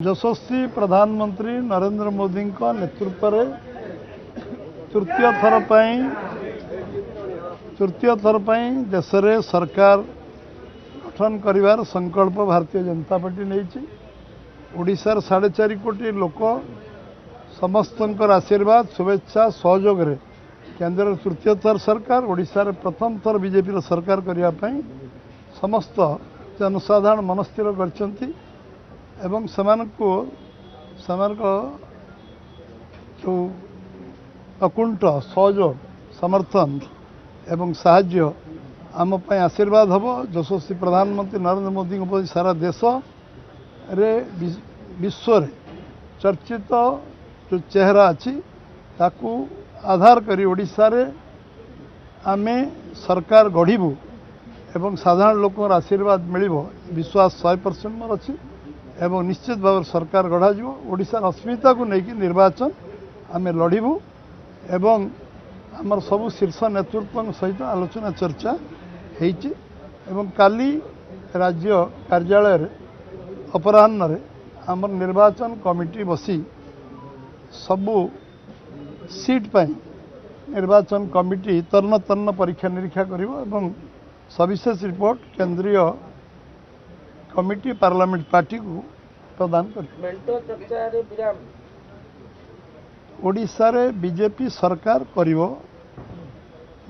यशस्वी प्रधानमंत्री नरेंद्र मोदी नेतृत्व में तृतीय थर देश में सरकार गठन कर संकल्प भारतीय जनता पार्टी नहीं। ओडिशार 4.5 कोटी लोक समस्त आशीर्वाद शुभेच्छा सहयोग रे केंद्र तृतीय थर सरकार ओडिशार प्रथम थर बीजेपी सरकार करने समस्त जनसाधारण मनस्थिर कर एवं जो अकुंठ सहयोग समर्थन एवं साहाय्य आम आशीर्वाद हम। यशस्वी प्रधानमंत्री नरेंद्र मोदी को सारा देश रे विश्व रे चर्चित जो चेहरा अच्छी ताकू आधार करी ओडिशा रे आमे सरकार गढ़ू एवं साधारण लोक आशीर्वाद मिलिबो विश्वास 100% मोर अच्छी एवं निश्चित भाव सरकार गढ़ा ओडिशार अस्मिता को लेकिन निर्वाचन आमे लड़बू एवं आमर सबू शीर्ष नेतृत्व सहित आलोचना चर्चा होती एवं काली राज्य कार्यालय अपराह्न आमर निर्वाचन कमिटी बसी सबू सीट पर निर्वाचन कमिटी तन्न तन्न परीक्षा निरीक्षा करिवो एवं सविशेष रिपोर्ट केंद्रीय कमिटी पार्लियामेंट पार्टी को प्रदान कर ओडिशा रे बीजेपी सरकार करिवो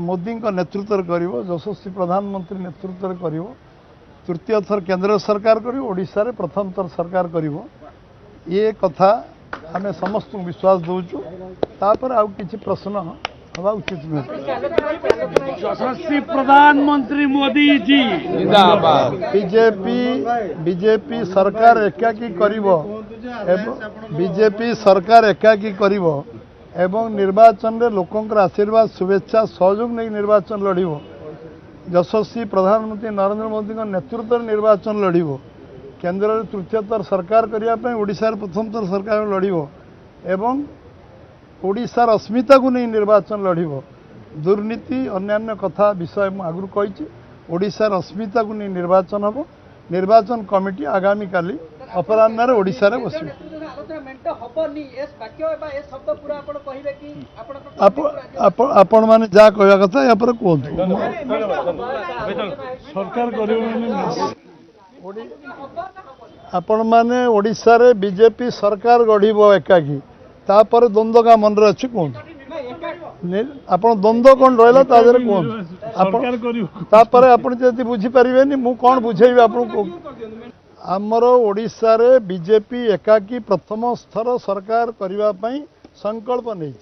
मोदी का नेतृत्व करिवो यशस्वी प्रधानमंत्री नेतृत्व करिवो तृतीय थर केंद्र सरकार करिवो ओडिशा रे प्रथम थर सरकार करिवो ये कथा आमे समस्त विश्वास दउचु तापर आउ किछि प्रश्न हवा उचित नुहे। यशस्वी प्रधानमंत्री मोदी जी जिंदाबाद। बीजेपी सरकार एकाकी करिवो एवं बीजेपी सरकार एकाकी करिवो एवं निर्वाचन रे लोकंकर आशीर्वाद शुभेच्छा सहयोग नहीं निर्वाचन लड़िवो। यशस्वी प्रधानमंत्री नरेंद्र मोदी का नेतृत्व में निर्वाचन लड़िवो केंद्र रे तृतीय थर सरकार करिया पय ओडिशा रे प्रथम थर सरकार लड़िवो एवं ओडिशार अस्मिता को नहीं निर्वाचन लड़िवो। दुर्नीति अन्यान्य कथा विषय आगु कही ओडिशार अस्मिता को नहीं निर्वाचन हम। निर्वाचन कमिटी आगामी काली अपराह्न ओडिशा रे बस आपण माने जा कहवा कथा या पर कहतु सरकार आपण माने ओडिशा रे बीजेपी सरकार गढ़िबो एकाकी तापर द्वंद्व का मन रे अछि कोन आपण द्वंद्व कोन रहला तादरे कोन तापर आपण जति बुझी परिबेनी मु कोन बुझेबी आपण को आमर ओडिशा रे बीजेपी एकाकी प्रथम स्तर सरकार करबा पई संकल्प नै